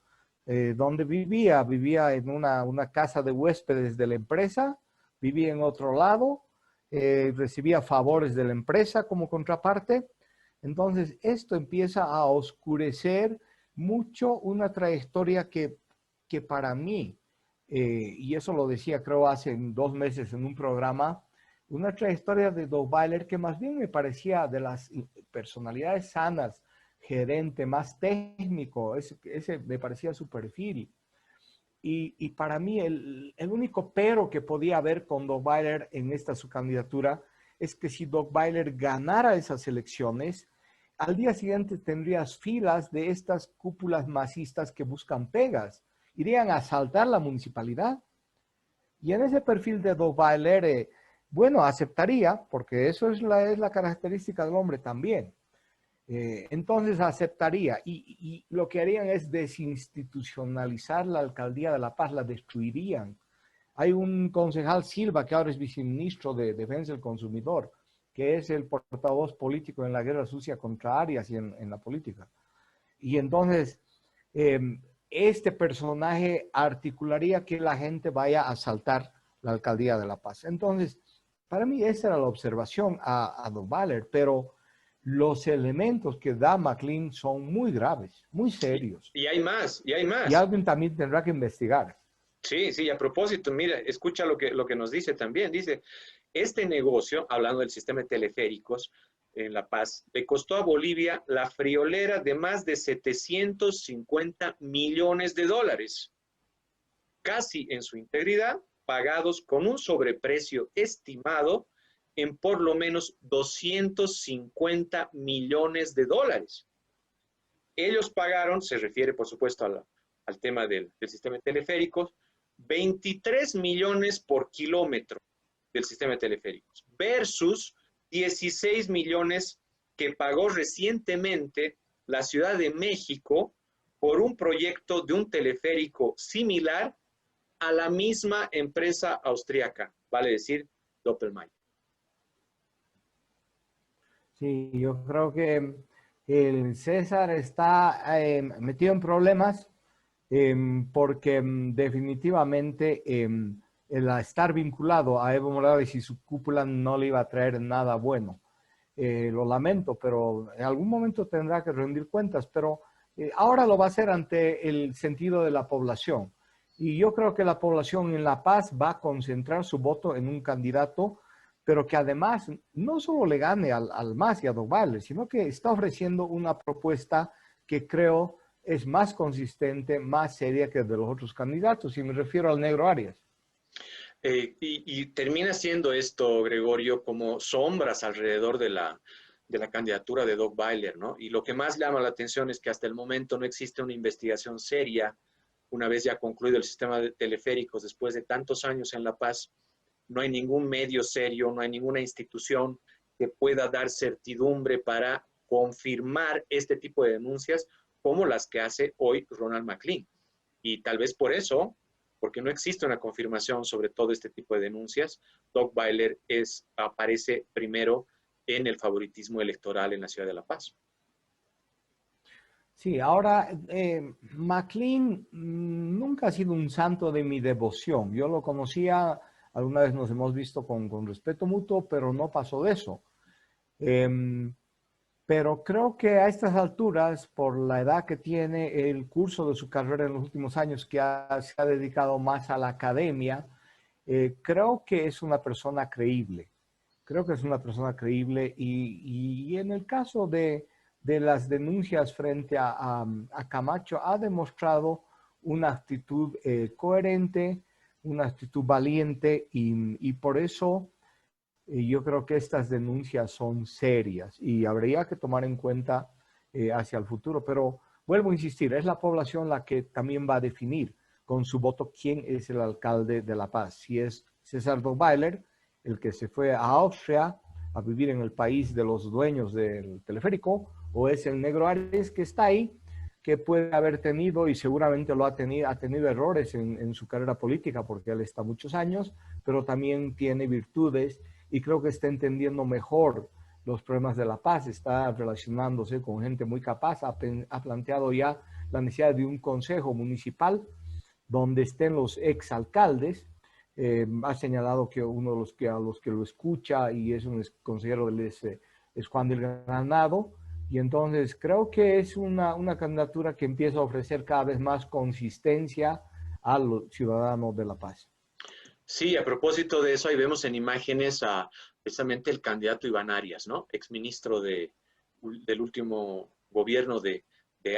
Donde vivía en una casa de huéspedes de la empresa, vivía en otro lado, recibía favores de la empresa como contraparte. Entonces, esto empieza a oscurecer mucho una trayectoria que para mí, y eso lo decía creo hace 2 meses en un programa, una trayectoria de Dockweiler que más bien me parecía de las personalidades sanas, gerente, más técnico, ese me parecía su perfil. Y para mí el único pero que podía haber con Dockweiler en su candidatura es que si Dockweiler ganara esas elecciones, al día siguiente tendrías filas de estas cúpulas masistas que buscan pegas. Irían a asaltar la municipalidad. Y en ese perfil de Dockweiler, bueno, aceptaría, porque eso es la característica del hombre también. Entonces aceptaría. Y lo que harían es desinstitucionalizar la alcaldía de La Paz, la destruirían. Hay un concejal Silva, que ahora es viceministro de Defensa del Consumidor, que es el portavoz político en la guerra sucia contra Arias y en la política. Y entonces, este personaje articularía que la gente vaya a asaltar la alcaldía de La Paz. Entonces, para mí esa era la observación a Dockweiler, pero los elementos que da McLean son muy graves, muy serios. Y hay más, y hay más. Y alguien también tendrá que investigar. Sí, sí, a propósito, mira, escucha lo que nos dice también. Dice, este negocio, hablando del sistema de teleféricos en La Paz, le costó a Bolivia la friolera de más de 750 millones de dólares, casi en su integridad, pagados con un sobreprecio estimado en por lo menos 250 millones de dólares. Ellos pagaron, se refiere por supuesto al tema del sistema de teleféricos, 23 millones por kilómetro del sistema de teleféricos versus 16 millones que pagó recientemente la Ciudad de México por un proyecto de un teleférico similar a la misma empresa austríaca, vale decir, Doppelmayr. Sí, yo creo que el César está metido en problemas porque definitivamente el estar vinculado a Evo Morales y su cúpula no le iba a traer nada bueno. Lo lamento, pero en algún momento tendrá que rendir cuentas, pero ahora lo va a hacer ante el sentido de la población. Y yo creo que la población en La Paz va a concentrar su voto en un candidato, pero que además no solo le gane al MAS y a Doval, sino que está ofreciendo una propuesta que creo es más consistente, más seria que de los otros candidatos, y me refiero al Negro Arias. Y termina siendo esto, Gregorio, como sombras alrededor de la candidatura de Doppelmayr, ¿no? Y lo que más llama la atención es que hasta el momento no existe una investigación seria, una vez ya concluido el sistema de teleféricos, después de tantos años en La Paz, no hay ningún medio serio, no hay ninguna institución que pueda dar certidumbre para confirmar este tipo de denuncias como las que hace hoy Ronald McLean. Y tal vez por eso, porque no existe una confirmación sobre todo este tipo de denuncias, Doppelmayr aparece primero en el favoritismo electoral en la ciudad de La Paz. Sí, ahora, McLean nunca ha sido un santo de mi devoción. Yo lo conocía, alguna vez nos hemos visto con respeto mutuo, pero no pasó de eso. Pero creo que a estas alturas, por la edad que tiene, el curso de su carrera en los últimos años, que se ha dedicado más a la academia, creo que es una persona creíble. Creo que es una persona creíble y en el caso de las denuncias frente a Camacho, ha demostrado una actitud coherente, una actitud valiente y por eso yo creo que estas denuncias son serias y habría que tomar en cuenta hacia el futuro. Pero vuelvo a insistir, es la población la que también va a definir con su voto quién es el alcalde de La Paz. Si es César Doppelmayr, el que se fue a Austria a vivir en el país de los dueños del teleférico, o es el Negro Arias que está ahí, que puede haber tenido y seguramente ha tenido errores en su carrera política porque él está muchos años, pero también tiene virtudes y creo que está entendiendo mejor los problemas de La Paz, está relacionándose con gente muy capaz, ha planteado ya la necesidad de un consejo municipal donde estén los exalcaldes. Ha señalado que uno de los que lo escucha y es un consejero del es Juan del Granado, y entonces creo que es una candidatura que empieza a ofrecer cada vez más consistencia a los ciudadanos de La Paz. Sí, a propósito de eso, ahí vemos en imágenes a precisamente el candidato Iván Arias, ¿no? Exministro del último gobierno de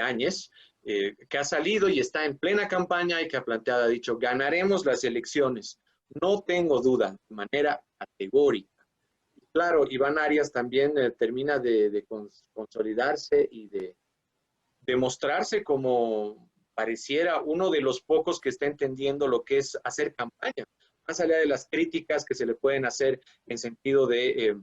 Áñez, que ha salido y está en plena campaña y que ha dicho, ganaremos las elecciones. No tengo duda, de manera categórica. Claro, Iván Arias también termina de consolidarse y de demostrarse como pareciera uno de los pocos que está entendiendo lo que es hacer campaña, más allá de las críticas que se le pueden hacer en sentido de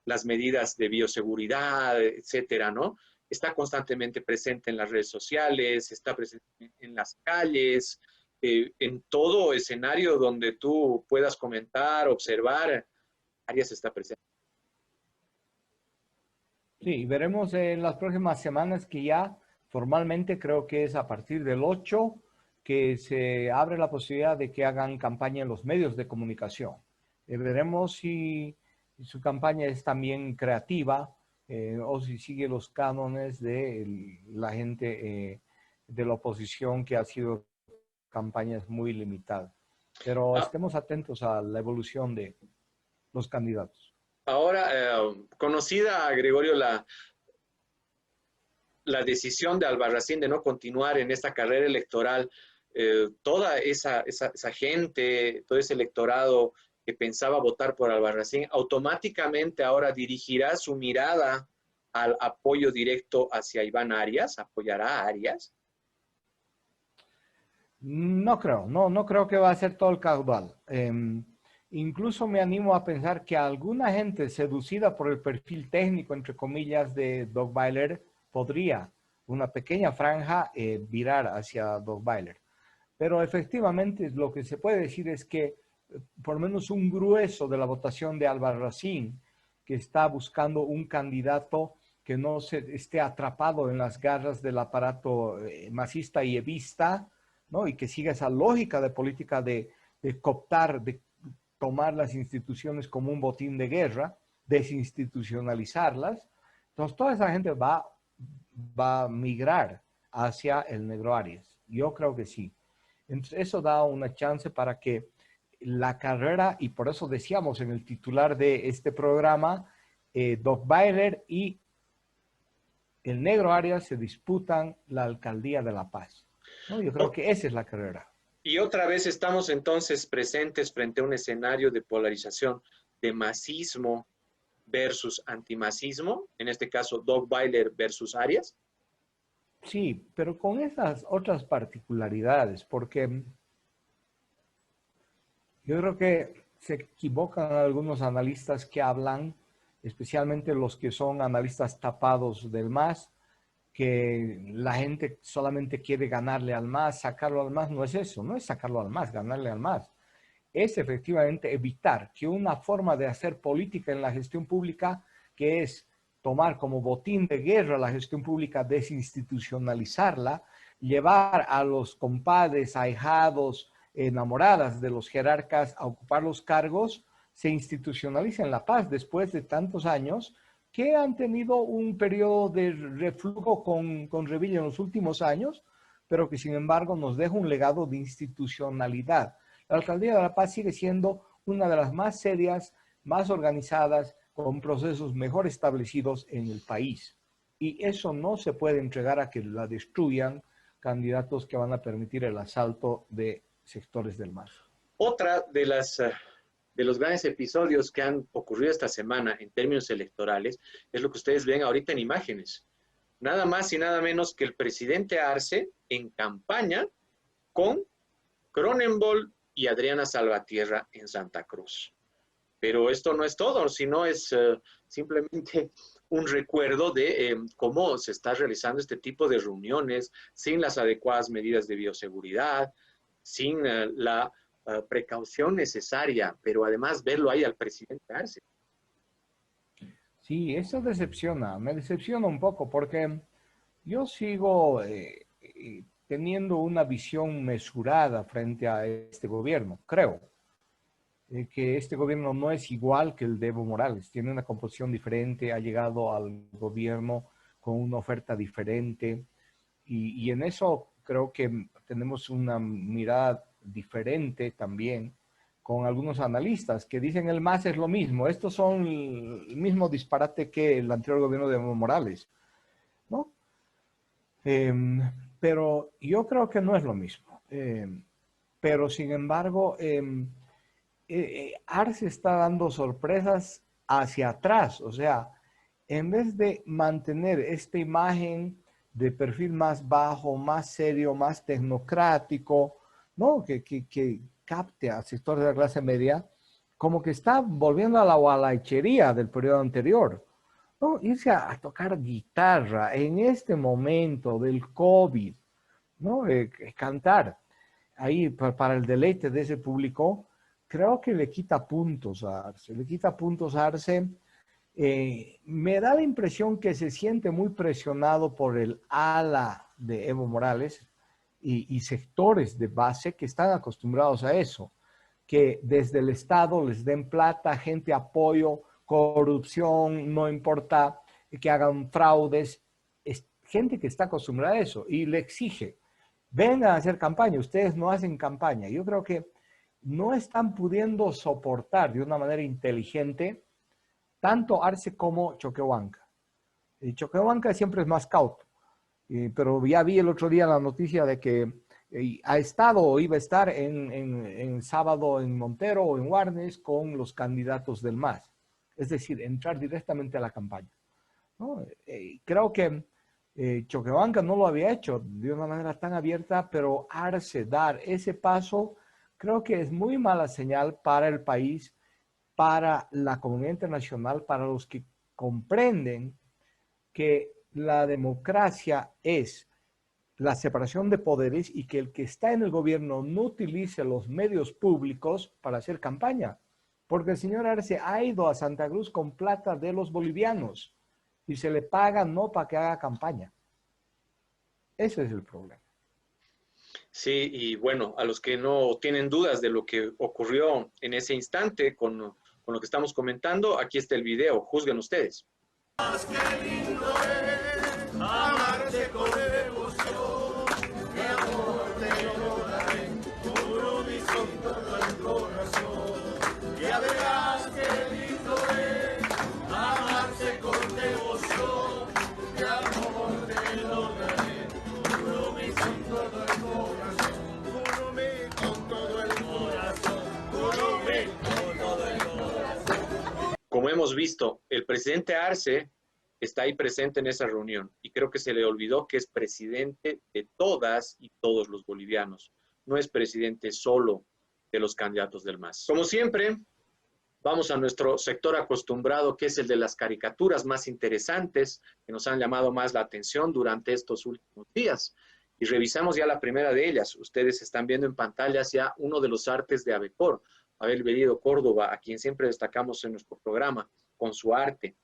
las medidas de bioseguridad, etcétera, ¿no? Está constantemente presente en las redes sociales, está presente en las calles, en todo escenario donde tú puedas comentar, observar, Arias está presente. Sí, veremos en las próximas semanas que ya formalmente creo que es a partir del 8 que se abre la posibilidad de que hagan campaña en los medios de comunicación. Veremos si su campaña es también creativa o si sigue los cánones de la gente de la oposición que ha sido campañas muy limitadas. Pero estemos atentos a la evolución de los candidatos. Ahora, conocida, Gregorio, la decisión de Albarracín de no continuar en esta carrera electoral, toda esa gente, todo ese electorado que pensaba votar por Albarracín, automáticamente ahora dirigirá su mirada al apoyo directo hacia Iván Arias, apoyará a Arias. No creo, no creo que va a ser todo el caudal. Incluso me animo a pensar que alguna gente seducida por el perfil técnico, entre comillas, de Doppelmayr podría una pequeña franja virar hacia Dogbailer. Pero efectivamente lo que se puede decir es que por lo menos un grueso de la votación de Albarracín, que está buscando un candidato que no se esté atrapado en las garras del aparato masista y evista, ¿no? Y que siga esa lógica de política de cooptar, de tomar las instituciones como un botín de guerra, desinstitucionalizarlas. Entonces, toda esa gente va a migrar hacia el Negro Arias. Yo creo que sí. Entonces, eso da una chance para que la carrera, y por eso decíamos en el titular de este programa, Dogbailer y el Negro Arias se disputan la alcaldía de La Paz, ¿no? Yo creo que esa es la carrera. Y otra vez estamos entonces presentes frente a un escenario de polarización de masismo versus antimasismo, en este caso Dogbailer versus Arias. Sí, pero con esas otras particularidades, porque yo creo que se equivocan algunos analistas que hablan, especialmente los que son analistas tapados del MAS, que la gente solamente quiere ganarle al MAS, sacarlo al MAS. No es eso, no es sacarlo al MAS, ganarle al MAS. Es efectivamente evitar que una forma de hacer política en la gestión pública, que es tomar como botín de guerra la gestión pública, desinstitucionalizarla, llevar a los compadres, ahijados, enamoradas de los jerarcas a ocupar los cargos, se institucionaliza en La Paz después de tantos años que han tenido un periodo de reflujo con Revilla en los últimos años, pero que sin embargo nos deja un legado de institucionalidad. La Alcaldía de La Paz sigue siendo una de las más serias, más organizadas, con procesos mejor establecidos en el país. Y eso no se puede entregar a que la destruyan candidatos que van a permitir el asalto de sectores del MAS. Otra de los grandes episodios que han ocurrido esta semana en términos electorales es lo que ustedes ven ahorita en imágenes. Nada más y nada menos que el presidente Arce en campaña con Cronenbol y Adriana Salvatierra en Santa Cruz. Pero esto no es todo, sino es simplemente un recuerdo de cómo se está realizando este tipo de reuniones sin las adecuadas medidas de bioseguridad, sin la precaución necesaria, pero además verlo ahí al presidente Arce. Sí, eso decepciona, me decepciona un poco porque yo sigo teniendo una visión mesurada frente a este gobierno, creo. Que este gobierno no es igual que el de Evo Morales, tiene una composición diferente, ha llegado al gobierno con una oferta diferente y en eso creo que tenemos una mirada diferente también con algunos analistas que dicen el MAS es lo mismo, estos son el mismo disparate que el anterior gobierno de Evo Morales, ¿no? Pero yo creo que no es lo mismo. Pero sin embargo, Arce está dando sorpresas hacia atrás, o sea, en vez de mantener esta imagen de perfil más bajo, más serio, más tecnocrático, ¿no? Que capte a sectores de la clase media, como que está volviendo a la gualachería del periodo anterior, ¿no? Irse a tocar guitarra en este momento del COVID, ¿no? Cantar ahí para el deleite de ese público, creo que le quita puntos a Arce, le quita puntos a Arce. Me da la impresión que se siente muy presionado por el ala de Evo Morales y sectores de base que están acostumbrados a eso, que desde el Estado les den plata, gente apoyo, corrupción, no importa que hagan fraudes, es gente que está acostumbrada a eso y le exige, vengan a hacer campaña, ustedes no hacen campaña. Yo creo que no están pudiendo soportar de una manera inteligente tanto Arce como Choquehuanca. Choquehuanca siempre es más cauto, pero ya vi el otro día la noticia de que ha estado o iba a estar en sábado en Montero o en Warnes con los candidatos del MAS, es decir, entrar directamente a la campaña, ¿no? Creo que Choquehuanca no lo había hecho de una manera tan abierta, pero Arce dar ese paso creo que es muy mala señal para el país, para la comunidad internacional, para los que comprenden que la democracia es la separación de poderes y que el que está en el gobierno no utilice los medios públicos para hacer campaña. Porque el señor Arce ha ido a Santa Cruz con plata de los bolivianos y se le paga no para que haga campaña. Ese es el problema. Sí, y bueno, a los que no tienen dudas de lo que ocurrió en ese instante con lo que estamos comentando, aquí está el video, juzguen ustedes. Más que lindo es amarte con devoción, mi amor te lo daré, puro mi son todo el corazón. Ya verás que lindo es amarse con devoción, mi amor te lo daré, puro mi son todo el corazón, puro mi con todo el corazón, puro mi con todo el corazón. Como hemos visto, el presidente Arce está ahí presente en esa reunión y creo que se le olvidó que es presidente de todas y todos los bolivianos. No es presidente solo de los candidatos del MAS. Como siempre, vamos a nuestro sector acostumbrado, que es el de las caricaturas más interesantes, que nos han llamado más la atención durante estos últimos días. Y revisamos ya la primera de ellas. Ustedes están viendo en pantallas ya uno de los artes de Abecor, Abel Bellido Córdoba, a quien siempre destacamos en nuestro programa con su arte.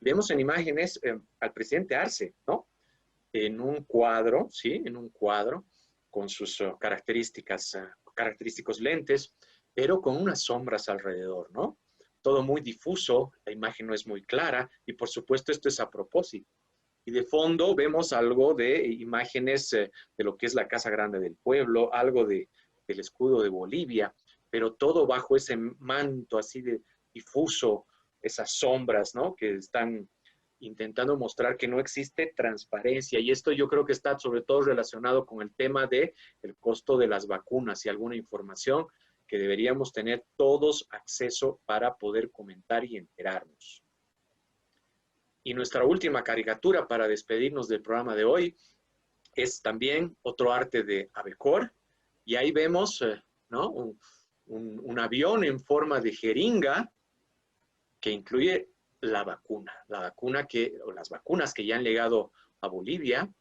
Vemos en imágenes al presidente Arce, ¿no? En un cuadro, ¿sí? En un cuadro con sus característicos lentes, pero con unas sombras alrededor, ¿no? Todo muy difuso, la imagen no es muy clara y por supuesto esto es a propósito. Y de fondo vemos algo de imágenes de lo que es la Casa Grande del Pueblo, algo del escudo de Bolivia, pero todo bajo ese manto así de difuso, esas sombras, ¿no? Que están intentando mostrar que no existe transparencia. Y esto yo creo que está sobre todo relacionado con el tema del costo de las vacunas y alguna información que deberíamos tener todos acceso para poder comentar y enterarnos. Y nuestra última caricatura para despedirnos del programa de hoy es también otro arte de Abecor. Y ahí vemos ¿no? un avión en forma de jeringa que incluye la vacuna o las vacunas que ya han llegado a Bolivia.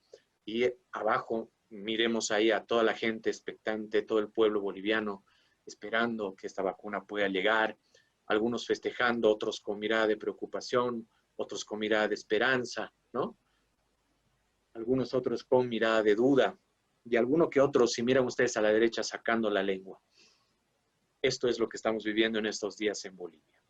Y abajo miremos ahí a toda la gente expectante, todo el pueblo boliviano esperando que esta vacuna pueda llegar, algunos festejando, otros con mirada de preocupación, otros con mirada de esperanza, ¿no? Algunos otros con mirada de duda, y alguno que otros, si miran ustedes a la derecha, sacando la lengua. Esto es lo que estamos viviendo en estos días en Bolivia.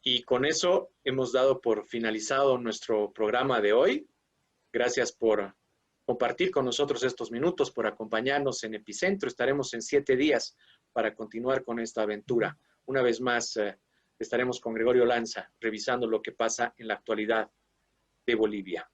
Y con eso hemos dado por finalizado nuestro programa de hoy. Gracias por compartir con nosotros estos minutos, por acompañarnos en Epicentro. Estaremos en 7 días para continuar con esta aventura. Una vez más, estaremos con Gregorio Lanza, revisando lo que pasa en la actualidad de Bolivia.